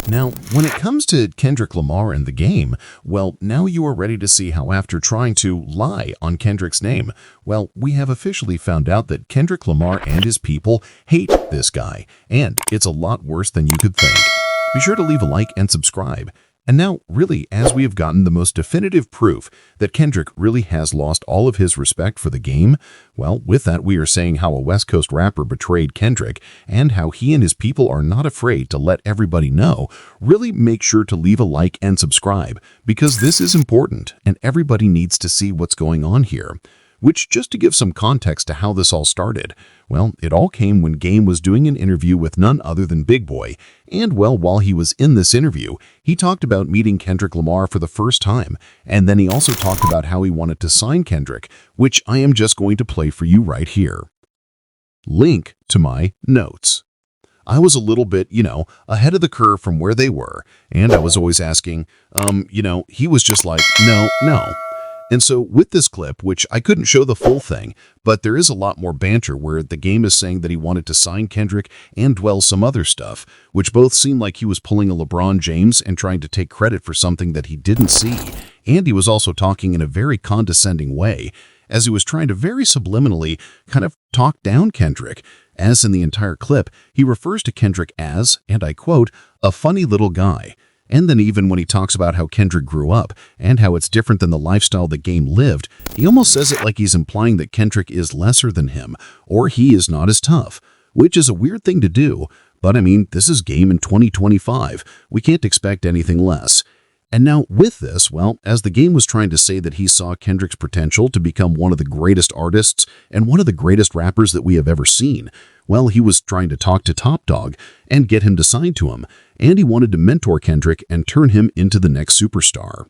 Now, when it comes to Kendrick Lamar and the game, well, now you are ready to see how after trying to lie on Kendrick's name, well, we have officially found out that Kendrick Lamar and his people hate this guy, and it's a lot worse than you could think. Be sure to leave a like and subscribe. And now, really, as we have gotten the most definitive proof that Kendrick really has lost all of his respect for the game, well, with that we are saying how a West Coast rapper betrayed Kendrick and how he and his people are not afraid to let everybody know. Really make sure to leave a like and subscribe, because this is important and everybody needs to see what's going on here. Which, just to give some context to how this all started, well, it all came when Game was doing an interview with none other than Big Boy, and well, while he was in this interview, he talked about meeting Kendrick Lamar for the first time, and then he also talked about how he wanted to sign Kendrick, which I am just going to play for you right here. Link to my notes. I was a little bit, ahead of the curve from where they were, and I was always asking, he was just like, no. And so with this clip, which I couldn't show the full thing, but there is a lot more banter where the game is saying that he wanted to sign Kendrick and some other stuff, which both seemed like he was pulling a LeBron James and trying to take credit for something that he didn't see. And he was also talking in a very condescending way, as he was trying to very subliminally kind of talk down Kendrick. As in the entire clip, he refers to Kendrick as, and I quote, a funny little guy. And then even when he talks about how Kendrick grew up and how it's different than the lifestyle the game lived, he almost says it like he's implying that Kendrick is lesser than him or he is not as tough, which is a weird thing to do. But I mean, this is Game in 2025. We can't expect anything less. And now with this, well, as the game was trying to say that he saw Kendrick's potential to become one of the greatest artists and one of the greatest rappers that we have ever seen, well, he was trying to talk to Top Dog and get him to sign to him, and he wanted to mentor Kendrick and turn him into the next superstar.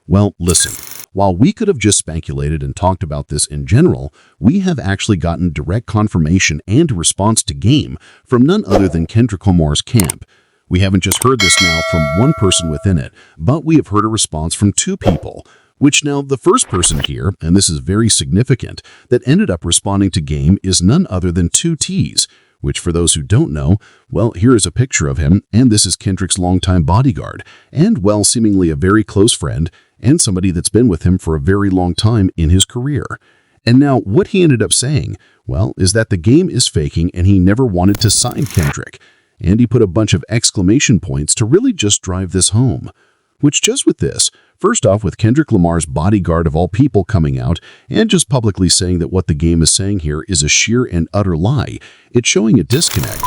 Well, listen, while we could have just speculated and talked about this in general, we have actually gotten direct confirmation and response to Game from none other than Kendrick Lamar's camp. We haven't just heard this now from one person within it, but we have heard a response from two people, which now the first person here, and this is very significant, that ended up responding to Game is none other than 2T's, which for those who don't know, well, here is a picture of him, and this is Kendrick's longtime bodyguard, and well, seemingly a very close friend, and somebody that's been with him for a very long time in his career. And now what he ended up saying, well, is that the game is faking and he never wanted to sign Kendrick. And he put a bunch of exclamation points to really just drive this home. Which just with this, first off with Kendrick Lamar's Bodyguard of all people coming out and just publicly saying that what the game is saying here is a sheer and utter lie, it's showing a disconnect.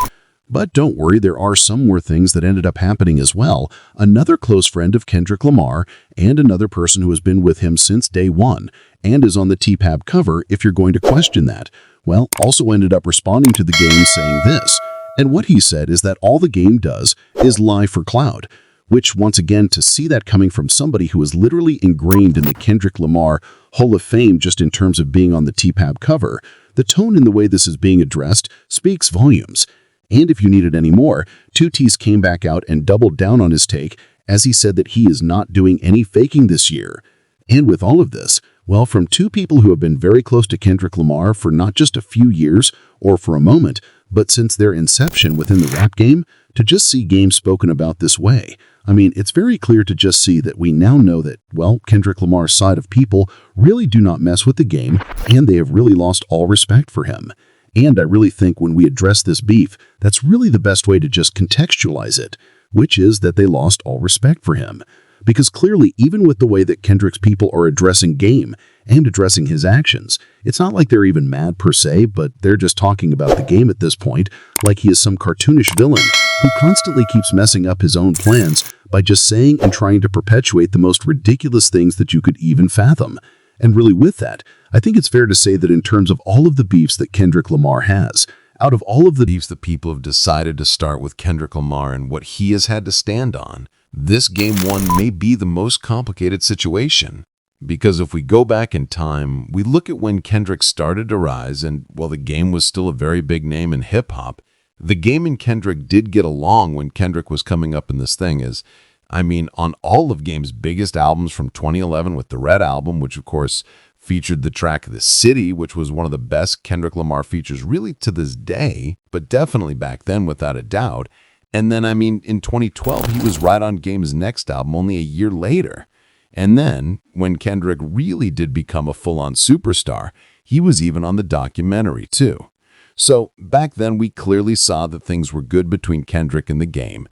But don't worry, there are some more things that ended up happening as well. Another close friend of Kendrick Lamar and another person who has been with him since day one and is on the TPAB cover if you're going to question that, well, also ended up responding to the game saying this. And what he said is that all the game does is lie for clout, which once again, to see that coming from somebody who is literally ingrained in the Kendrick Lamar Hall of Fame just in terms of being on the TPAB cover, the tone in the way this is being addressed speaks volumes. And if you needed any more, 2T's came back out and doubled down on his take as he said that he is not doing any faking this year. And with all of this, well, from two people who have been very close to Kendrick Lamar for not just a few years or for a moment, but since their inception within the rap game, to just see Game spoken about this way, I mean, it's very clear to just see that we now know that, well, Kendrick Lamar's side of people really do not mess with the game, and they have really lost all respect for him. And I really think when we address this beef, that's really the best way to just contextualize it, which is that they lost all respect for him. Because clearly, even with the way that Kendrick's people are addressing Game and addressing his actions, it's not like they're even mad per se, but they're just talking about the game at this point like he is some cartoonish villain who constantly keeps messing up his own plans by just saying and trying to perpetuate the most ridiculous things that you could even fathom. And really with that, I think it's fair to say that in terms of all of the beefs that Kendrick Lamar has, out of all of the beefs that people have decided to start with Kendrick Lamar and what he has had to stand on, this Game 1 may be the most complicated situation. Because if we go back in time, we look at when Kendrick started to rise and while the game was still a very big name in hip-hop, the game and Kendrick did get along when Kendrick was coming up in this thing on all of Game's biggest albums from 2011 with the Red Album, which of course featured the track The City, which was one of the best Kendrick Lamar features really to this day, but definitely back then without a doubt. And then, in 2012, he was right on Game's next album only a year later. And then, when Kendrick really did become a full-on superstar, he was even on the documentary, too. So, back then, we clearly saw that things were good between Kendrick and the Game.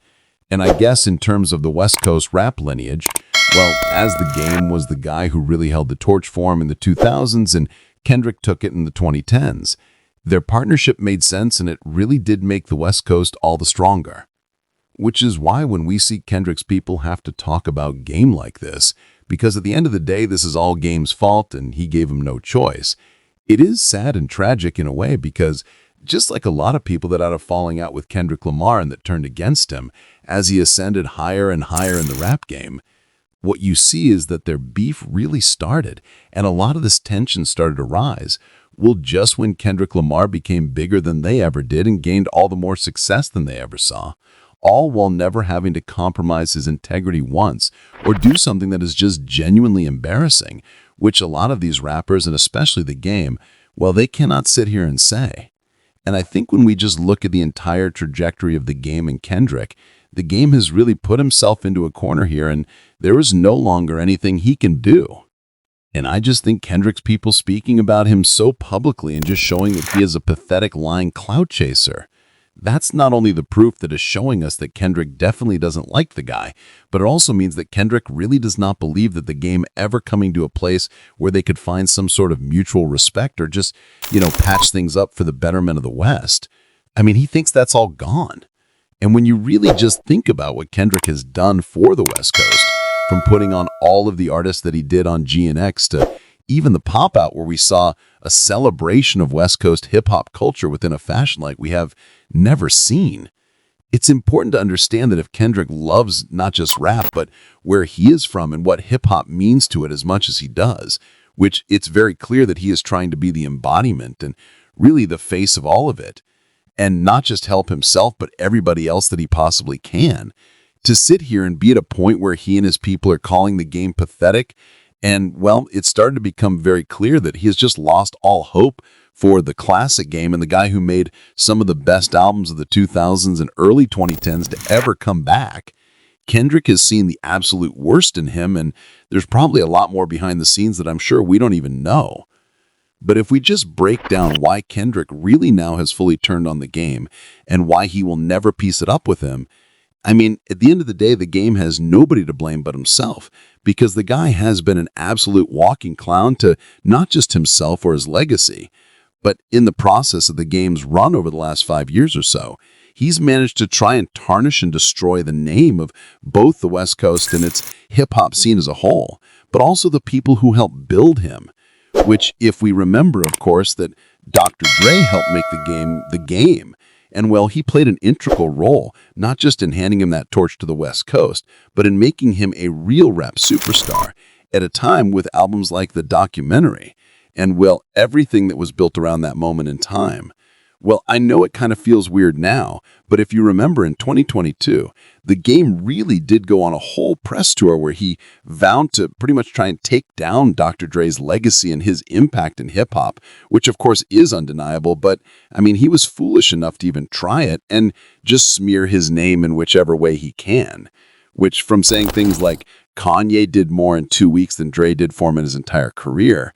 And I guess in terms of the West Coast rap lineage, well, as the Game was the guy who really held the torch for him in the 2000s, and Kendrick took it in the 2010s, their partnership made sense, and it really did make the West Coast all the stronger. Which is why when we see Kendrick's people have to talk about Game like this, because at the end of the day, this is all Game's fault and he gave him no choice. It is sad and tragic in a way because just like a lot of people that had a falling out with Kendrick Lamar and that turned against him as he ascended higher and higher in the rap game, what you see is that their beef really started and a lot of this tension started to rise. Well, just when Kendrick Lamar became bigger than they ever did and gained all the more success than they ever saw, all while never having to compromise his integrity once or do something that is just genuinely embarrassing, which a lot of these rappers, and especially the Game, well, they cannot sit here and say. And I think when we just look at the entire trajectory of the Game and Kendrick, the Game has really put himself into a corner here, and there is no longer anything he can do. And I just think Kendrick's people speaking about him so publicly and just showing that he is a pathetic, lying clout chaser, that's not only the proof that is showing us that Kendrick definitely doesn't like the guy, but it also means that Kendrick really does not believe that the Game ever coming to a place where they could find some sort of mutual respect or just, patch things up for the betterment of the West. He thinks that's all gone. And when you really just think about what Kendrick has done for the West Coast, from putting on all of the artists that he did on GNX to even the pop-out where we saw a celebration of West Coast hip-hop culture within a fashion like we have never seen. It's important to understand that if Kendrick loves not just rap, but where he is from and what hip-hop means to it as much as he does, which it's very clear that he is trying to be the embodiment and really the face of all of it, and not just help himself, but everybody else that he possibly can, to sit here and be at a point where he and his people are calling the Game pathetic. And, well, it started to become very clear that he has just lost all hope for the classic Game and the guy who made some of the best albums of the 2000s and early 2010s to ever come back. Kendrick has seen the absolute worst in him, and there's probably a lot more behind the scenes that I'm sure we don't even know. But if we just break down why Kendrick really now has fully turned on the Game and why he will never piece it up with him, at the end of the day, the Game has nobody to blame but himself, because the guy has been an absolute walking clown to not just himself or his legacy, but in the process of the Game's run over the last 5 years or so, he's managed to try and tarnish and destroy the name of both the West Coast and its hip-hop scene as a whole, but also the people who helped build him, which, if we remember, of course, that Dr. Dre helped make the Game, and, well, he played an integral role, not just in handing him that torch to the West Coast, but in making him a real rap superstar at a time with albums like the documentary and, well, everything that was built around that moment in time. Well, I know it kind of feels weird now, but if you remember in 2022, the Game really did go on a whole press tour where he vowed to pretty much try and take down Dr. Dre's legacy and his impact in hip-hop, which of course is undeniable, but he was foolish enough to even try it and just smear his name in whichever way he can, which from saying things like Kanye did more in 2 weeks than Dre did for him in his entire career.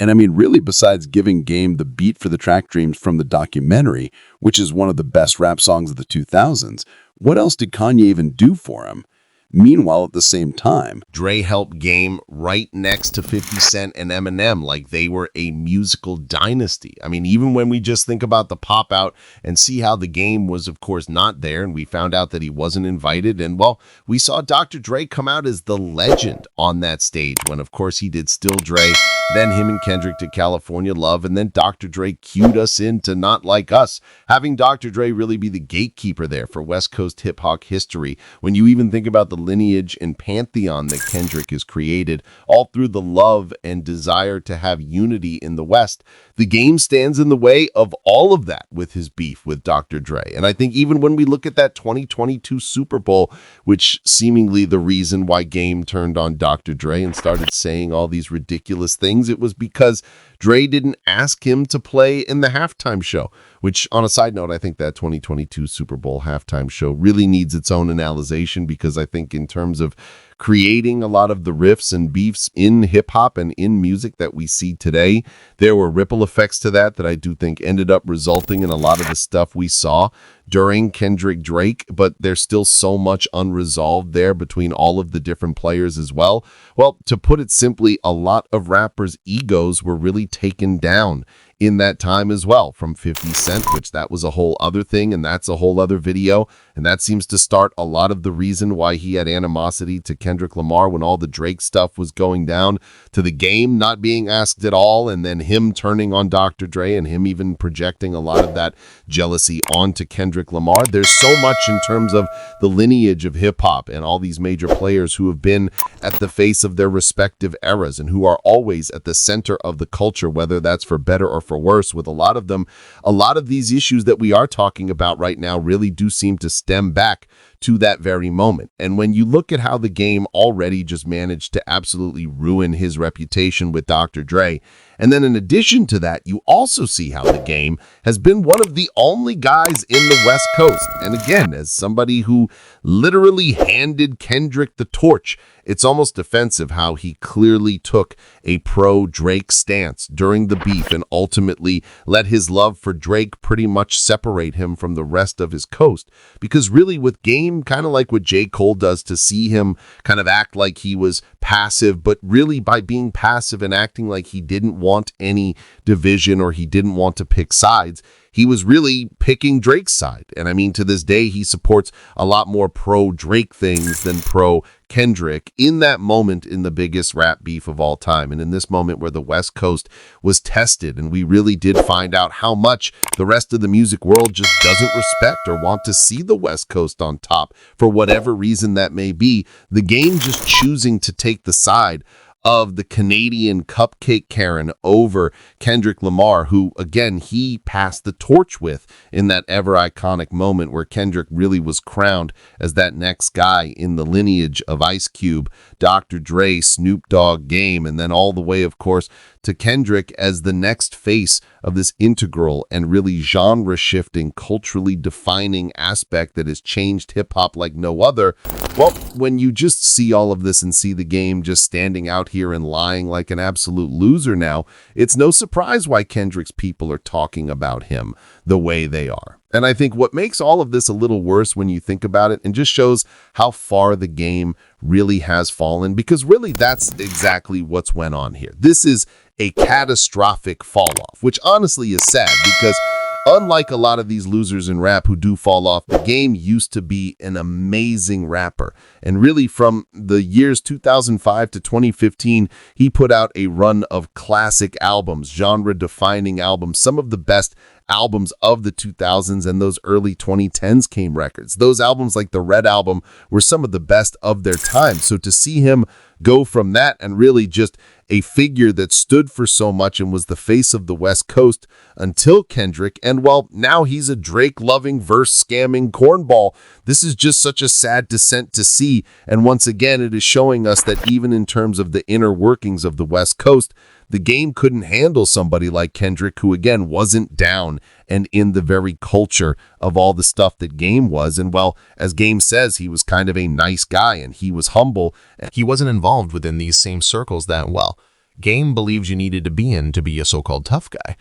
And really, besides giving Game the beat for the track Dreams from the documentary, which is one of the best rap songs of the 2000s, what else did Kanye even do for him? Meanwhile, at the same time, Dre helped Game right next to 50 Cent and Eminem like they were a musical dynasty. Even when we just think about the pop out and see how the Game was, of course, not there, and we found out that he wasn't invited. And, well, we saw Dr. Dre come out as the legend on that stage when, of course, he did Still Dre. Then him and Kendrick did California Love, and then Dr. Dre cued us into Not Like Us, having Dr. Dre really be the gatekeeper there for West Coast hip-hop history. When you even think about the lineage and pantheon that Kendrick has created, all through the love and desire to have unity in the West, the Game stands in the way of all of that with his beef with Dr. Dre. And I think even when we look at that 2022 Super Bowl, which seemingly the reason why Game turned on Dr. Dre and started saying all these ridiculous things, it was because Dre didn't ask him to play in the halftime show. which on a side note, I think that 2022 Super Bowl halftime show really needs its own analyzation, because I think in terms of creating a lot of the riffs and beefs in hip hop and in music that we see today, there were ripple effects to that I do think ended up resulting in a lot of the stuff we saw during Kendrick Drake, but there's still so much unresolved there between all of the different players as well. Well, to put it simply, a lot of rappers' egos were really taken down in that time as well from 50 Cent, which that was a whole other thing, and that's a whole other video. And that seems to start a lot of the reason why he had animosity to Kendrick Lamar when all the Drake stuff was going down, to the Game not being asked at all, and then him turning on Dr. Dre and him even projecting a lot of that jealousy onto Kendrick Lamar. There's so much in terms of the lineage of hip hop and all these major players who have been at the face of their respective eras and who are always at the center of the culture, whether that's for better or for worse. With a lot of them, a lot of these issues that we are talking about right now really do seem to stem back to that very moment. And when you look at how the Game already just managed to absolutely ruin his reputation with Dr. Dre, and then in addition to that, you also see how the Game has been one of the only guys in the West Coast. And again, as somebody who literally handed Kendrick the torch, it's almost offensive how he clearly took a pro-Drake stance during the beef and ultimately let his love for Drake pretty much separate him from the rest of his coast. Because really with Game, kind of like what J. Cole does, to see him kind of act like he was passive, but really by being passive and acting like he didn't want any division or he didn't want to pick sides, he was really picking Drake's side. And I mean, to this day, he supports a lot more pro-Drake things than pro-Kendrick in that moment in the biggest rap beef of all time. And in this moment where the West Coast was tested and we really did find out how much the rest of the music world just doesn't respect or want to see the West Coast on top for whatever reason that may be, the Game just choosing to take the side of the Canadian cupcake Karen over Kendrick Lamar, who, again, he passed the torch with in that ever iconic moment where Kendrick really was crowned as that next guy in the lineage of Ice Cube, Dr. Dre, Snoop Dogg, Game, and then all the way, of course, to Kendrick as the next face of this integral and really genre-shifting, culturally defining aspect that has changed hip-hop like no other. Well, when you just see all of this and see the Game just standing out here and lying like an absolute loser now, it's no surprise why Kendrick's people are talking about him the way they are. And I think what makes all of this a little worse when you think about it, and just shows how far the Game really has fallen, because really that's exactly what's went on here. This is a catastrophic fall off, which honestly is sad, because unlike a lot of these losers in rap who do fall off, the Game used to be an amazing rapper. And really from the years 2005 to 2015, he put out a run of classic albums, genre-defining albums, some of the best albums of the 2000s and those early 2010s came records. Those albums like the Red Album were some of the best of their time. So to see him go from that and really just a figure that stood for so much and was the face of the West Coast until Kendrick, and well, now he's a Drake-loving, verse-scamming cornball. This is just such a sad descent to see, and once again, it is showing us that even in terms of the inner workings of the West Coast, the Game couldn't handle somebody like Kendrick, who again wasn't down and in the very culture of all the stuff that Game was. And well, as Game says, he was kind of a nice guy and he was humble. He wasn't involved within these same circles that well. Game believed you needed to be in to be a so-called tough guy.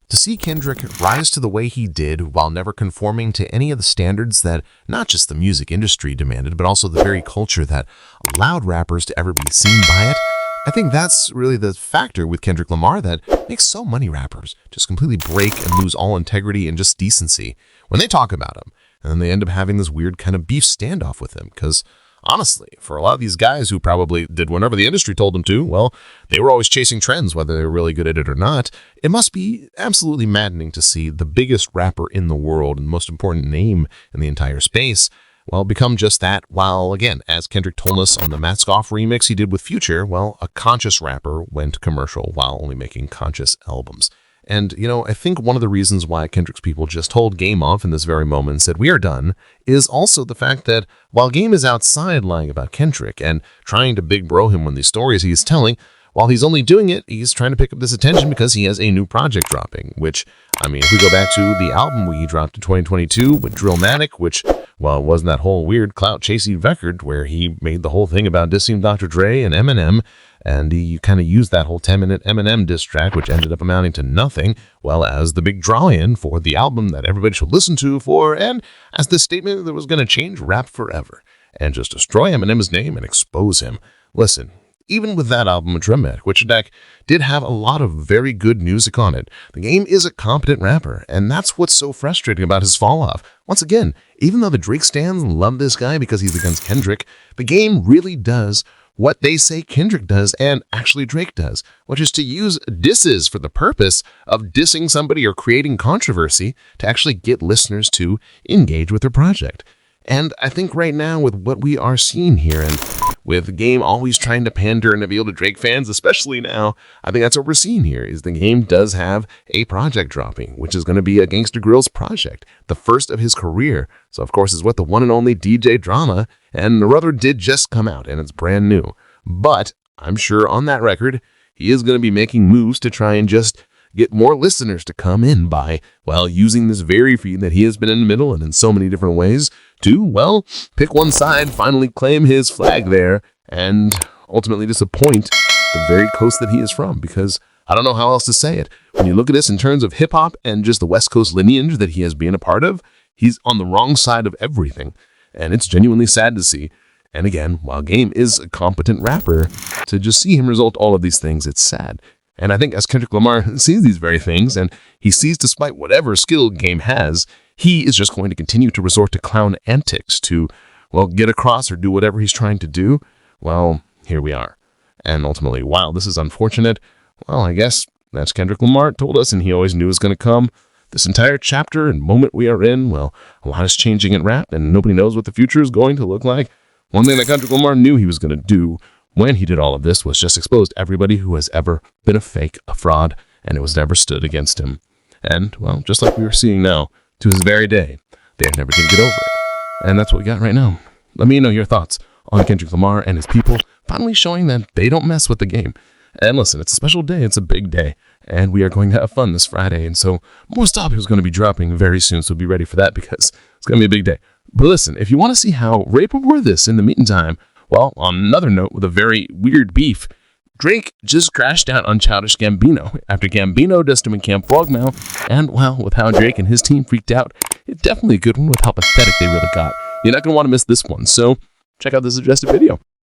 To see Kendrick rise to the way he did while never conforming to any of the standards that not just the music industry demanded, but also the very culture that allowed rappers to ever be seen by it, I think that's really the factor with Kendrick Lamar that makes so many rappers just completely break and lose all integrity and just decency when they talk about him. And then they end up having this weird kind of beef standoff with him. Because honestly, for a lot of these guys who probably did whatever the industry told them to, well, they were always chasing trends, whether they were really good at it or not. It must be absolutely maddening to see the biggest rapper in the world and the most important name in the entire space, well, become just that, while, again, as Kendrick told us on the Mask Off remix he did with Future, well, a conscious rapper went commercial while only making conscious albums. And, you know, I think one of the reasons why Kendrick's people just told Game off in this very moment and said, we are done, is also the fact that while Game is outside lying about Kendrick and trying to big bro him when these stories he is telling, while he's only doing it, he's trying to pick up this attention because he has a new project dropping, which, I mean, if we go back to the album we dropped in 2022 with Drillmatic, which, well, it wasn't that whole weird clout-chasing record where he made the whole thing about dissing Dr. Dre and Eminem, and he kind of used that whole 10-minute Eminem diss track, which ended up amounting to nothing, well, as the big draw-in for the album that everybody should listen to for, and as the statement that was going to change rap forever, and just destroy Eminem's name and expose him. Listen, even with that album, Drillmatic, which did have a lot of very good music on it, the Game is a competent rapper, and that's what's so frustrating about his fall-off. Once again, even though the Drake stans love this guy because he's against Kendrick, the Game really does what they say Kendrick does and actually Drake does, which is to use disses for the purpose of dissing somebody or creating controversy to actually get listeners to engage with their project. And I think right now with what we are seeing here, and with the Game always trying to pander and appeal to Drake fans, especially now, I think that's what we're seeing here, is the Game does have a project dropping, which is going to be a Gangsta Grillz project, the first of his career. So, of course, is what the one and only DJ Drama, and the other did just come out, and it's brand new. But I'm sure on that record, he is going to be making moves to try and just get more listeners to come in by, well, using this very feed that he has been in the middle and in so many different ways to, well, pick one side, finally claim his flag there, and ultimately disappoint the very coast that he is from, because I don't know how else to say it. When you look at this in terms of hip-hop and just the West Coast lineage that he has been a part of, he's on the wrong side of everything, and it's genuinely sad to see. And again, while Game is a competent rapper, to just see him result all of these things, it's sad. And I think as Kendrick Lamar sees these very things, and he sees despite whatever skill Game has, he is just going to continue to resort to clown antics to, well, get across or do whatever he's trying to do. Well, here we are. And ultimately, while this is unfortunate, well, I guess that's Kendrick Lamar told us, and he always knew it was going to come. This entire chapter and moment we are in, well, a lot is changing in rap, and nobody knows what the future is going to look like. One thing that Kendrick Lamar knew he was going to do when he did all of this was just expose everybody who has ever been a fake, a fraud, and it was never stood against him. And, well, just like we were seeing now, to this very day, they're never going to get over it. And that's what we got right now. Let me know your thoughts on Kendrick Lamar and his people finally showing that they don't mess with the Game. And listen, it's a special day, it's a big day, and we are going to have fun this Friday, and so more stuff is going to be dropping very soon, so be ready for that because it's going to be a big day. But listen, if you want to see how Rape before this in the meantime, well, on another note, with a very weird beef, Drake just crashed out on Childish Gambino after Gambino dissed him in Camp Frogmouth, and, well, with how Drake and his team freaked out, it's definitely a good one with how pathetic they really got. You're not going to want to miss this one, so check out this suggested video.